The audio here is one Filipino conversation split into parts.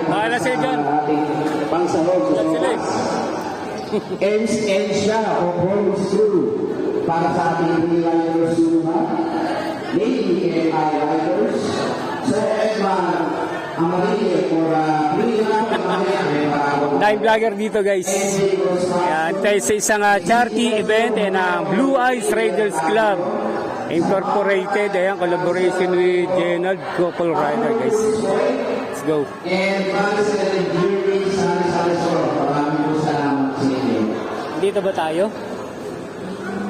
Bahala sa'yo dyan. Ating pangsahog sa oras. Ensya o Homes 2 para sa ating Riders Luma. Navy AI Riders. Sir Edman Amarillo for Dahil vlogger dito guys. Yan, tayo sa isang charity event and Blue Eyes Raiders Club Incorporated. Ayan, collaboration with General Couple Rider guys. Let's go. Dito ba tayo?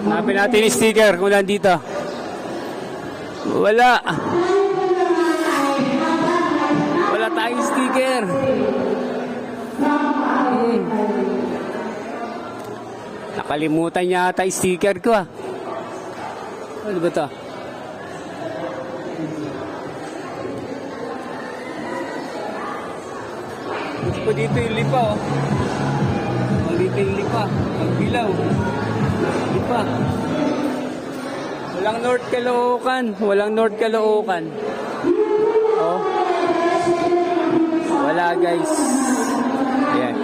Hanapin natin yung sticker kung nandito. Wala. Wala tayong sticker. Nakalimutan yata yung sticker ko ah. Ano ba ito? Ito dito yung lipa oh. Dito yung lipa. Ang bilaw. Lipa. Walang North Caloocan. Walang North Caloocan. Oh. Wala guys. Ayan.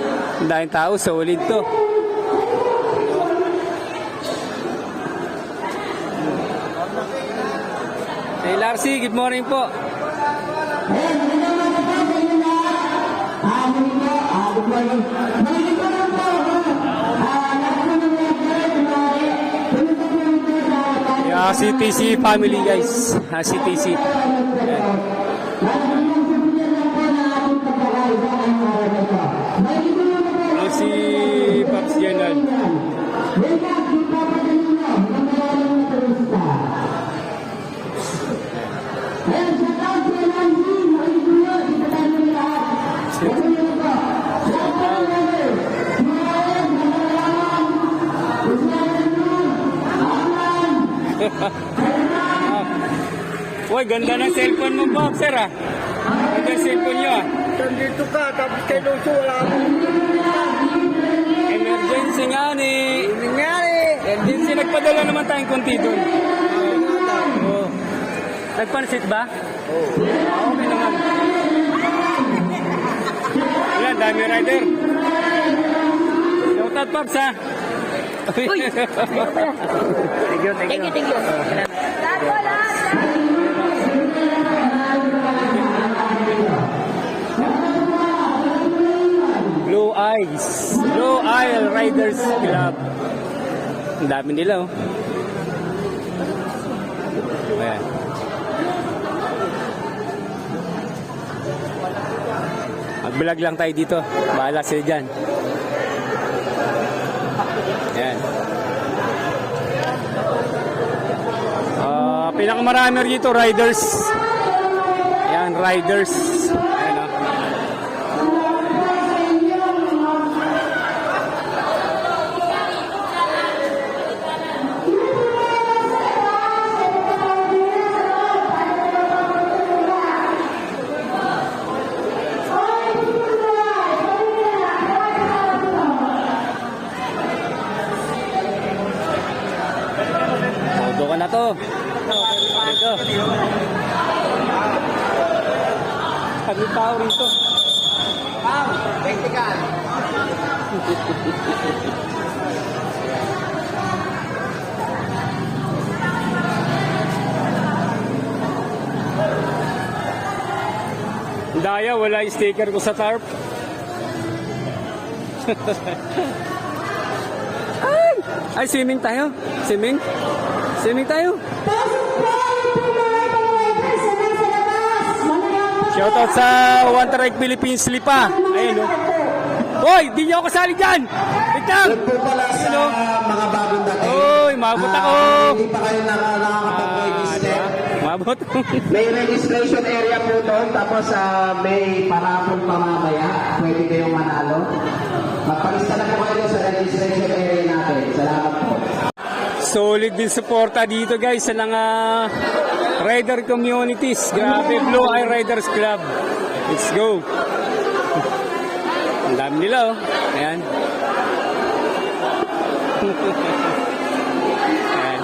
Ang daming tao. Solid to. Hey Larcy, good morning po. Yeah, CTC family guys. CTC. Ano si Pops General? Uy, ganda ng cellphone mo, Bob, sir, ah. Ganda ng cellphone nyo, ah. Dito ka, tapos kay Lucio, wala mo. Emergency nga ni. Emergency, nagpadala naman tayong konti doon. Oo. Nagpansit ba? Oo. Okay naman. Ayan, dami rider. Shout out, Pops, ha. Uy! Thank you. Blue Isle Riders Club. Ang dami nila oh. Ayan. Mag-vlog lang tayo dito. Bahala sila dyan. Ayan. Pinakamarami dito riders. Ayan, riders. Ayan oh. Todo ka na to. Ito. Kami tao rito. Vertical. Daya, wala yung sticker ko sa tarp. Ay, swimming tayo. Swimming tayo. Shoutout sa One Trike Philippines Lipa. Ayun o. Hoy, di nyo ako kasali dyan. Wait lang. Doon po pala sa mga bagong dating. Hoy, mabot ako. Hindi pa kayo nakakapag-register. Mabot. May registration area po doon. Tapos may parapon pa mamaya. Pwede kayong manalo. Magpalista na po kayo sa registration area natin. Salamat po. Solid din suporta dito guys sa mga rider communities. Grabe, Blue Eye Riders Club. Let's go. Ang dami nila oh. Ayan. Ayan.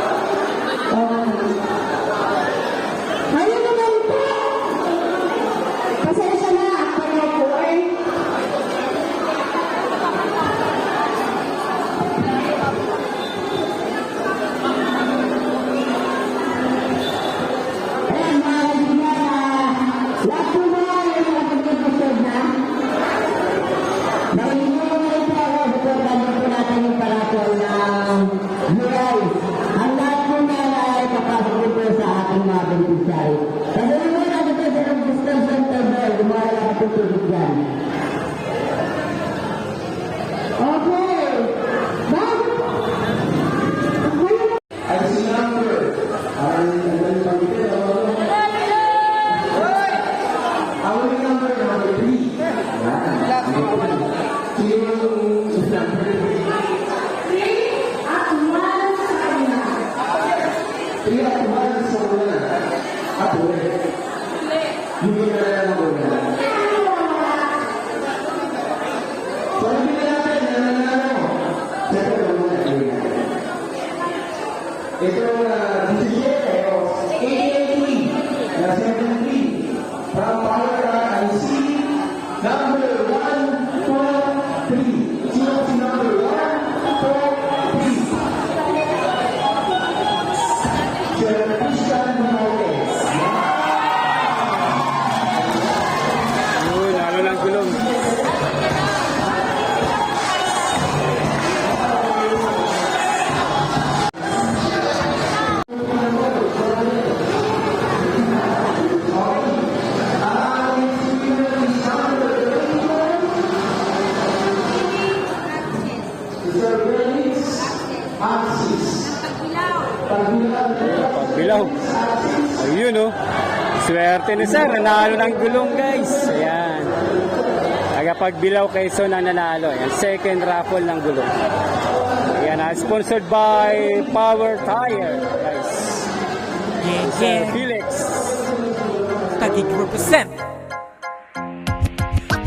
Ngayon naman po, pasensya na ako yan. Okay. Ay, si number. Ay, ang pagkita. Our number 3. Sino yung number 3 at 1 sa una. At ulit. Hindi na lang ang una. So, hindi na natin nananalo. Siyempre, ang una ay ito ang 17 o 883 na 73 from Power IC number 1, 2, 3. Sino si number 1, 2, 3? Sir Christian Montes. Yun, lalo ng gulong. Sir Felix Axis. Pagbilaw. Ayun, oh. Swerte ni Sir. Nanalo ng gulong, guys. Ayan. Tagapagbilaw Quezon ang nanalo. Ayan. Second raffle ng gulong. Ayan. Sponsored by Power Tire, guys. Sir Felix. Tagig represent.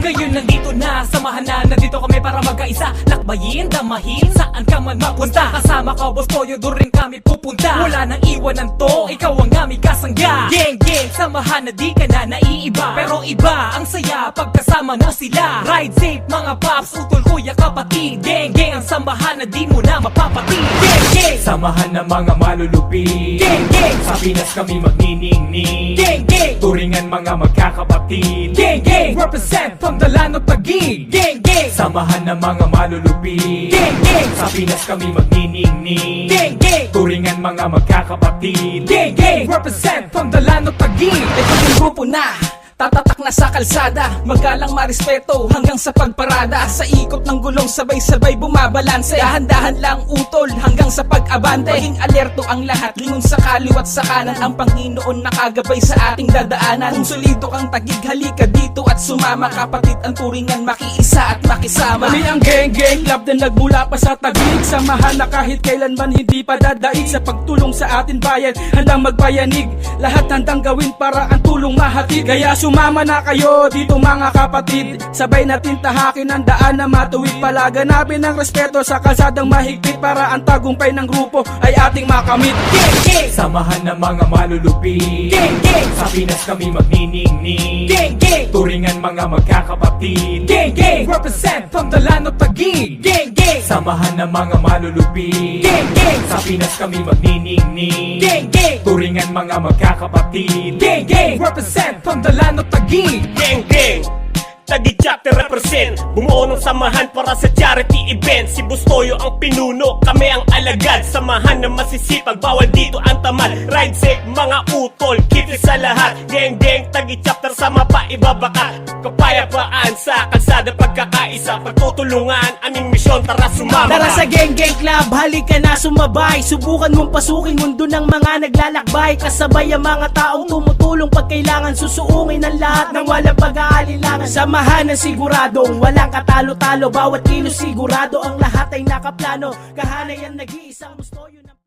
Ngayon nandito na, samahan na, nandito kami para magkaisa. Lakbayin, damahin, saan ka man mapunta. Kasama ka, Boss Toyo, doon rin kami pupunta. Wala nang iwanan to, ikaw ang aming kasangga. Gang, gang, samahan na di ka na naiiba. Pero iba, ang saya, pagkasama mo sila. Ride safe, mga paps, utol, kuya, kapatid. Gang, gang, ang samahan na di mo na mapapatid. Gang, gang, samahan na mga malulupi. Gang, gang, sa Pinas kami magniningning. Gang, gang, turingan mga magkakapatid. Gang, gang, represent from Dalano Taguig. Gang, gang, samahan ng mga malulupi. Gang, gang, sa Pinas kami magniningning. Gang, gang, turingan mga magkakapatid. Gang, gang, represent from Dalano Taguig. Ito yung grupo na tatatak na sa kalsada, magalang marespeto hanggang sa pagparada. Sa ikot ng gulong sabay-sabay bumabalanse. Dahan-dahan lang utol hanggang sa pag-abante. Maging alerto ang lahat, lingon sa kaliwat sa kanan. Ang Panginoon nakagabay sa ating dadaanan. Kung solido kang Taguig, halika dito at sumama. Kapatid ang turingan, makiisa at makisama. Kami ang gang-gang club na nagmula pa sa Taguig. Samahan na kahit kailanman hindi pa dadaig. Sa pagtulong sa atin bayan, handang magpayanig. Lahat handang gawin para ang tulong mahatid. Kaya sumama na kayo dito mga kapatid. Sabay natin tahakin ang daan na matuwid. Palaganapin ang respeto sa kalsadang mahigpit para ang tagumpay ng grupo ay ating makamit. Gang, gang, samahan ng mga malulupi. Gang, gang, sa Pinas kami magniningning. Gang, gang, turingan mga magkakapatid. Gang, gang, represent from Dalano Taguig. Gang, gang, samahan ng mga malulupi. Gang, gang, sa Pinas kami magniningning. Gang, gang, turingan mga magkakapatid. Gang, gang, represent from Dalano Taguig. Gang gang, Taguig chapter represent. Bumuo ng samahan para sa charity event. Si Bustoyo ang pinuno, kami ang alagad. Samahan na masisipag, bawal dito ang tamad. Ride safe, mga utol, keep it sa lahat. Gang gang, Taguig chapter sama pa ibabaka. Kapayapaan sa kalsada pagkakaisa. Pagtutulungan, aming misyon, tara sumama. Tara sa Gang Gang Club, halika na sumabay. Subukan mong pasukin mundo ng mga naglalakbay. Kasabay ang mga taong tumutulong pag kailangan. Susuungin ang lahat ng walang pag-aalilangan. Samahan na siguradong walang katalo-talo. Bawat kilo sigurado ang lahat ay nakaplano. Kahanay ang nag-iisang gusto yun.